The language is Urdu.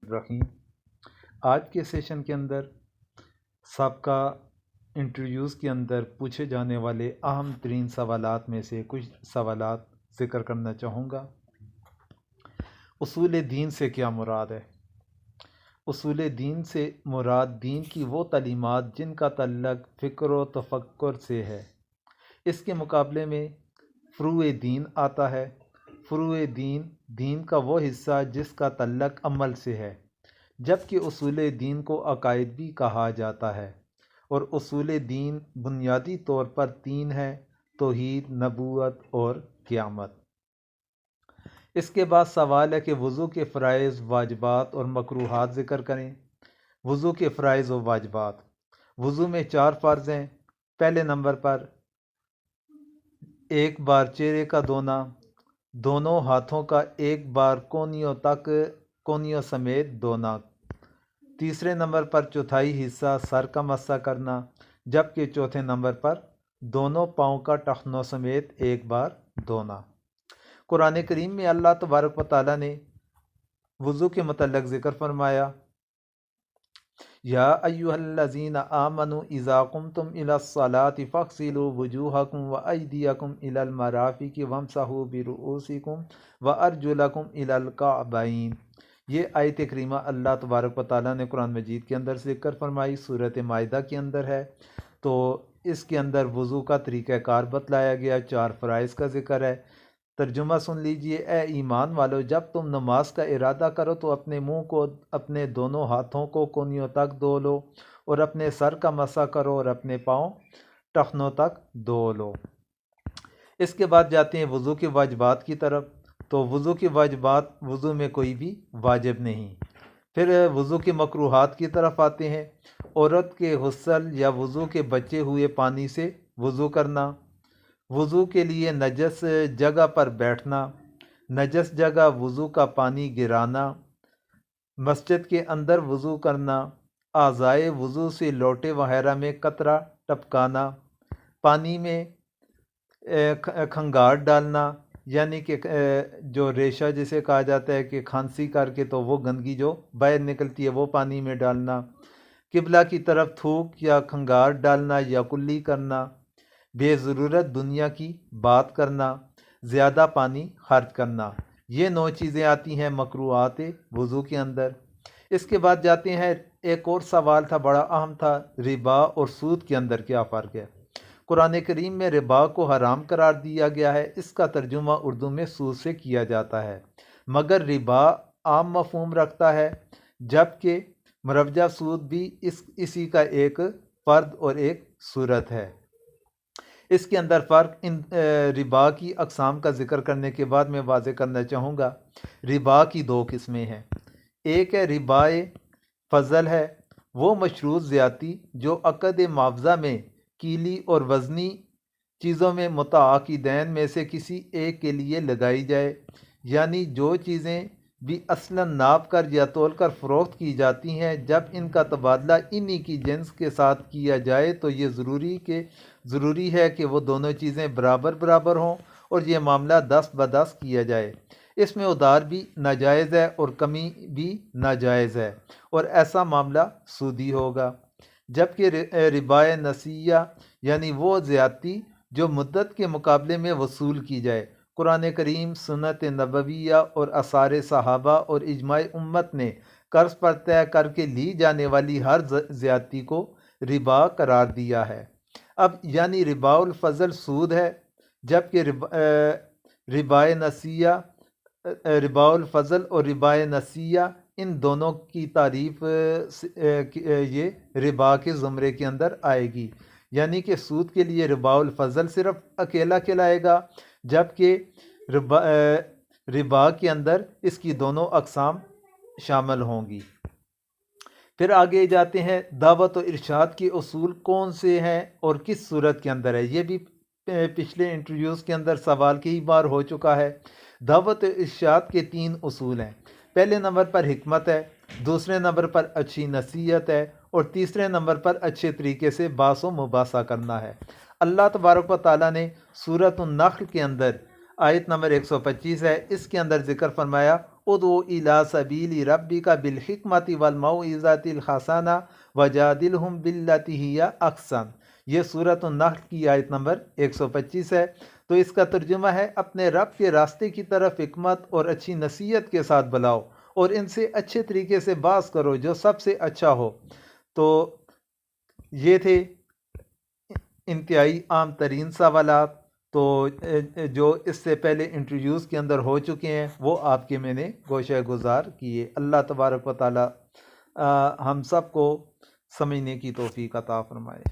الرحیم۔ آج کے سیشن کے اندر سابقہ انٹرویوز کے اندر پوچھے جانے والے اہم ترین سوالات میں سے کچھ سوالات ذکر کرنا چاہوں گا۔ اصول دین سے کیا مراد ہے؟ اصول دین سے مراد دین کی وہ تعلیمات جن کا تعلق فکر و تفکر سے ہے۔ اس کے مقابلے میں فروع دین آتا ہے۔ فروع دین کا وہ حصہ جس کا تعلق عمل سے ہے، جبکہ اصول دین کو عقائد بھی کہا جاتا ہے، اور اصول دین بنیادی طور پر تین ہے: توحید، نبوت اور قیامت۔ اس کے بعد سوال ہے کہ وضو کے فرائض، واجبات اور مکروہات ذکر کریں۔ وضو کے فرائض و واجبات۔ وضو میں 4 فرض ہیں۔ پہلے نمبر پر 1 بار چہرے کا دھونا، دونوں ہاتھوں کا 1 بار کونیوں سمیت دھونا۔ تیسرے نمبر پر چوتھائی حصہ سر کا مسح کرنا، جبکہ چوتھے نمبر پر دونوں پاؤں کا ٹخنوں سمیت 1 بار دھونا۔ قرآن کریم میں اللہ تبارک و تعالیٰ نے وضو کے متعلق ذکر فرمایا: یا ایھا الذین آمنوا اذا قمتم الی الصلاۃ فاغسلوا وجوہکم وایدیکم الی المرافق وامسحوا برؤوسکم وارجلکم الی الکعبین۔ یہ آیت کریمہ اللہ تبارک و تعالیٰ نے قرآن مجید کے اندر ذکر فرمائی، سورۃ مائدہ کے اندر ہے۔ تو اس کے اندر وضو کا طریقہ کار بتلایا گیا، 4 فرائض کا ذکر ہے۔ ترجمہ سن لیجئے: اے ایمان والو، جب تم نماز کا ارادہ کرو تو اپنے منہ کو، اپنے دونوں ہاتھوں کو کونیوں تک دھو لو، اور اپنے سر کا مسح کرو اور اپنے پاؤں ٹخنوں تک دھو لو۔ اس کے بعد جاتے ہیں وضو کے واجبات کی طرف۔ تو وضو کے واجبات، وضو میں کوئی بھی واجب نہیں۔ پھر وضو کے مکروہات کی طرف آتے ہیں۔ عورت کے غسل یا وضو کے بچے ہوئے پانی سے وضو کرنا، وضو کے لیے نجس جگہ پر بیٹھنا، نجس جگہ وضو کا پانی گرانا، مسجد کے اندر وضو کرنا، اعضائے وضو سے لوٹے وغیرہ میں قطرہ ٹپکانا، پانی میں کھنگار ڈالنا، یعنی کہ جو ریشہ جسے کہا جاتا ہے کہ کھانسی کر کے تو وہ گندگی جو باہر نکلتی ہے وہ پانی میں ڈالنا، قبلہ کی طرف تھوک یا کھنگار ڈالنا یا کلی کرنا، بے ضرورت دنیا کی بات کرنا، زیادہ پانی خرچ کرنا۔ یہ 9 چیزیں آتی ہیں مکروہات وضو کے اندر۔ اس کے بعد جاتے ہیں، ایک اور سوال تھا، بڑا اہم تھا، ربا اور سود کے اندر کیا فرق ہے؟ قرآن کریم میں ربا کو حرام قرار دیا گیا ہے۔ اس کا ترجمہ اردو میں سود سے کیا جاتا ہے، مگر ربا عام مفہوم رکھتا ہے، جبکہ مروجہ سود بھی اسی کا ایک فرد اور ایک صورت ہے۔ اس کے اندر فرق، ان ربا کی اقسام کا ذکر کرنے کے بعد میں واضح کرنا چاہوں گا۔ ربا کی 2 قسمیں ہیں۔ ایک ہے ربا فضل ہے، وہ مشروط زیادتی جو عقد معاوضہ میں کیلی اور وزنی چیزوں میں متعاقدین میں سے کسی ایک کے لیے لگائی جائے، یعنی جو چیزیں بھی اصلاً ناپ کر یا تول کر فروخت کی جاتی ہیں، جب ان کا تبادلہ انہی کی جنس کے ساتھ کیا جائے تو یہ ضروری ہے کہ وہ دونوں چیزیں برابر ہوں، اور یہ معاملہ 10 بدس کیا جائے۔ اس میں ادھار بھی ناجائز ہے اور کمی بھی ناجائز ہے، اور ایسا معاملہ سودی ہوگا۔ جبکہ ربا نسیہ یعنی وہ زیادتی جو مدت کے مقابلے میں وصول کی جائے، قرآن کریم، سنت نبویہ اور آثار صحابہ اور اجماع امت نے قرض پر طے کر کے لی جانے والی ہر زیادتی کو ربا قرار دیا ہے۔ اب یعنی ربا الفضل سود ہے، جبکہ ربا الفضل اور ربا نسیہ ان دونوں کی تعریف یہ ربا کے زمرے کے اندر آئے گی، یعنی کہ سود کے لیے ربا الفضل صرف اکیلا کہلائے گا، جبکہ ربا کے اندر اس کی دونوں اقسام شامل ہوں گی۔ پھر آگے جاتے ہیں، دعوت و ارشاد کے اصول کون سے ہیں اور کس صورت کے اندر ہے؟ یہ بھی پچھلے انٹرویوز کے اندر سوال کئی بار ہو چکا ہے۔ دعوت و ارشاد کے 3 اصول ہیں۔ پہلے نمبر پر حکمت ہے، دوسرے نمبر پر اچھی نصیحت ہے، اور تیسرے نمبر پر اچھے طریقے سے بحث و مباحثہ کرنا ہے۔ اللہ تبارک و تعالیٰ نے سورۃ النحل کے اندر آیت نمبر 125 ہے، اس کے اندر ذکر فرمایا، ادعو الی سبیل ربک بالحکمت والموعظۃ الحسنہ وجادلہم باللتی ہی احسن۔ یہ سورۃ النحل کی آیت نمبر 125 ہے۔ تو اس کا ترجمہ ہے اپنے رب کے راستے کی طرف حکمت اور اچھی نصیحت کے ساتھ بلاؤ اور ان سے اچھے طریقے سے باز کرو جو سب سے اچھا ہو۔ تو یہ تھے انتہائی عام ترین سوالات، تو جو اس سے پہلے انٹروڈیوس کے اندر ہو چکے ہیں وہ آپ کے میں نے گوشہ گزار کیے۔ اللہ تبارک و تعالی ہم سب کو سمجھنے کی توفیق عطا فرمائے۔